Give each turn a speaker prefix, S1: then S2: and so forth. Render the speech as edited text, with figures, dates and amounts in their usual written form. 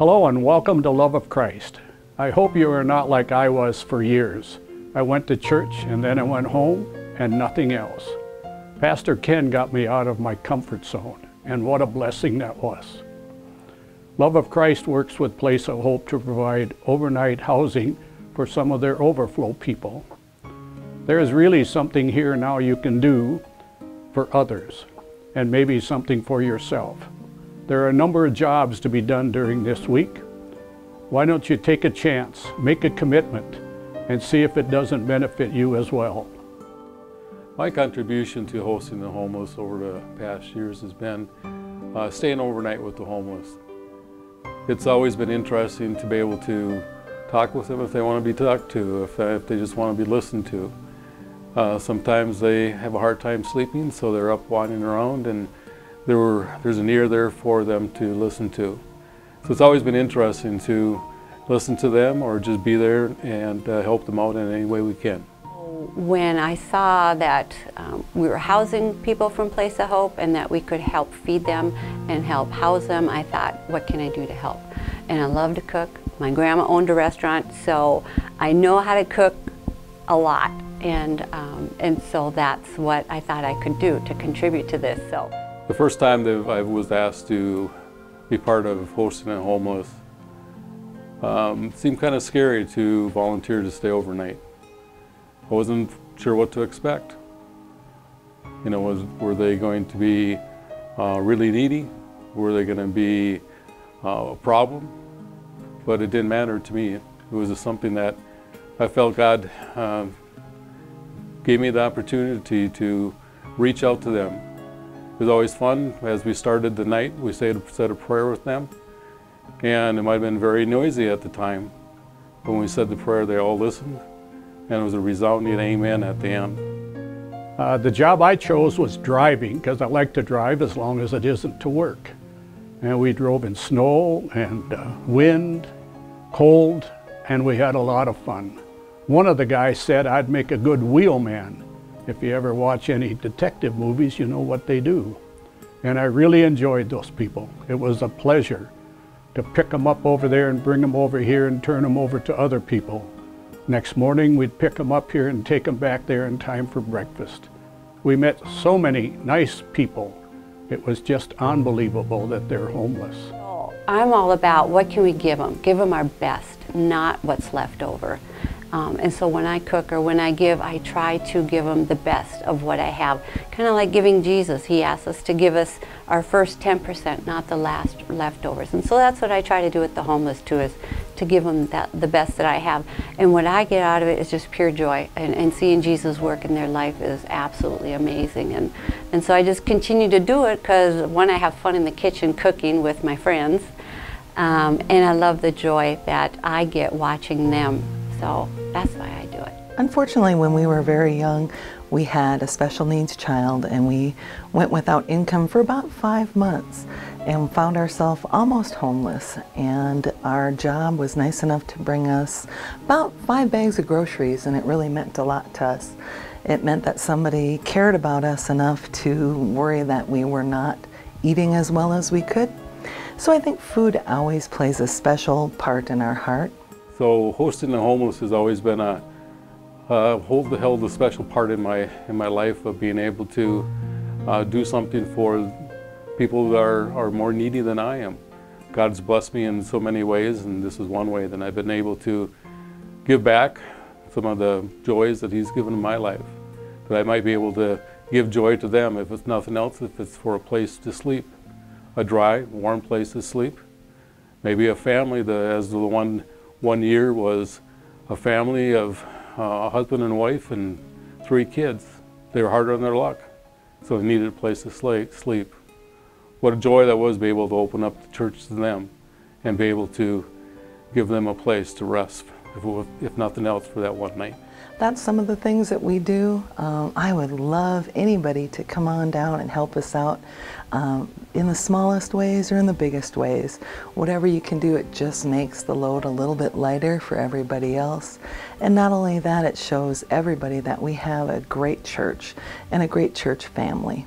S1: Hello and welcome to Love of Christ. I hope you are not like I was for years. I went to church and then I went home and nothing else. Pastor Ken got me out of my comfort zone, and what a blessing that was. Love of Christ works with Place of Hope to provide overnight housing for some of their overflow people. There is really something here now you can do for others, and maybe something for yourself. There are a number of jobs to be done during this week. Why don't you take a chance, make a commitment, and see if it doesn't benefit you as well.
S2: My contribution to hosting the homeless over the past years has been staying overnight with the homeless. It's always been interesting to be able to talk with them if they want to be talked to, if they just want to be listened to. Sometimes they have a hard time sleeping, so they're up wandering around, and there's an ear there for them to listen to. So it's always been interesting to listen to them or just be there and help them out in any way we can.
S3: When I saw that we were housing people from Place of Hope and that we could help feed them and help house them, I thought, what can I do to help? And I love to cook. My grandma owned a restaurant, so I know how to cook a lot. And so that's what I thought I could do to contribute to this. So
S2: the first time that I was asked to be part of hosting the homeless, it seemed kind of scary to volunteer to stay overnight. I wasn't sure what to expect. You know, were they going to be really needy? Were they going to be a problem? But it didn't matter to me. It was just something that I felt God gave me the opportunity to reach out to them. It was always fun. As we started the night, we said a prayer with them. And it might have been very noisy at the time. When we said the prayer, they all listened. And it was a resounding amen at the end.
S1: The job I chose was driving, because I like to drive as long as it isn't to work. And we drove in snow and wind, cold, and we had a lot of fun. One of the guys said I'd make a good wheelman. If you ever watch any detective movies, you know what they do. And I really enjoyed those people. It was a pleasure to pick them up over there and bring them over here and turn them over to other people. Next morning, we'd pick them up here and take them back there in time for breakfast. We met so many nice people. It was just unbelievable that they're homeless.
S3: I'm all about what can we give them? Give them our best, not what's left over. And so when I cook or when I give, I try to give them the best of what I have. Kind of like giving Jesus. He asks us to give us our first 10%, not the last leftovers. And so that's what I try to do with the homeless too, is to give them the best that I have. And what I get out of it is just pure joy. And seeing Jesus work in their life is absolutely amazing. And so I just continue to do it because, one, I have fun in the kitchen cooking with my friends. And I love the joy that I get watching them. So that's why I do it.
S4: Unfortunately, when we were very young, we had a special needs child, and we went without income for about 5 months and found ourselves almost homeless. And our job was nice enough to bring us about 5 bags of groceries, and it really meant a lot to us. It meant that somebody cared about us enough to worry that we were not eating as well as we could. So I think food always plays a special part in our heart.
S2: So hosting the homeless has always been held a special part in my life, of being able to do something for people that are more needy than I am. God's blessed me in so many ways, and this is one way that I've been able to give back some of the joys that He's given in my life. That I might be able to give joy to them, if it's nothing else, if it's for a place to sleep, a dry, warm place to sleep. Maybe a family, as the one year was a family of a husband and wife and 3 kids. They were hard on their luck, so they needed a place to sleep. What a joy that was to be able to open up the church to them and be able to give them a place to rest, if nothing else, for that one night.
S4: That's some of the things that we do. I would love anybody to come on down and help us out in the smallest ways or in the biggest ways. Whatever you can do, it just makes the load a little bit lighter for everybody else. And not only that, it shows everybody that we have a great church and a great church family.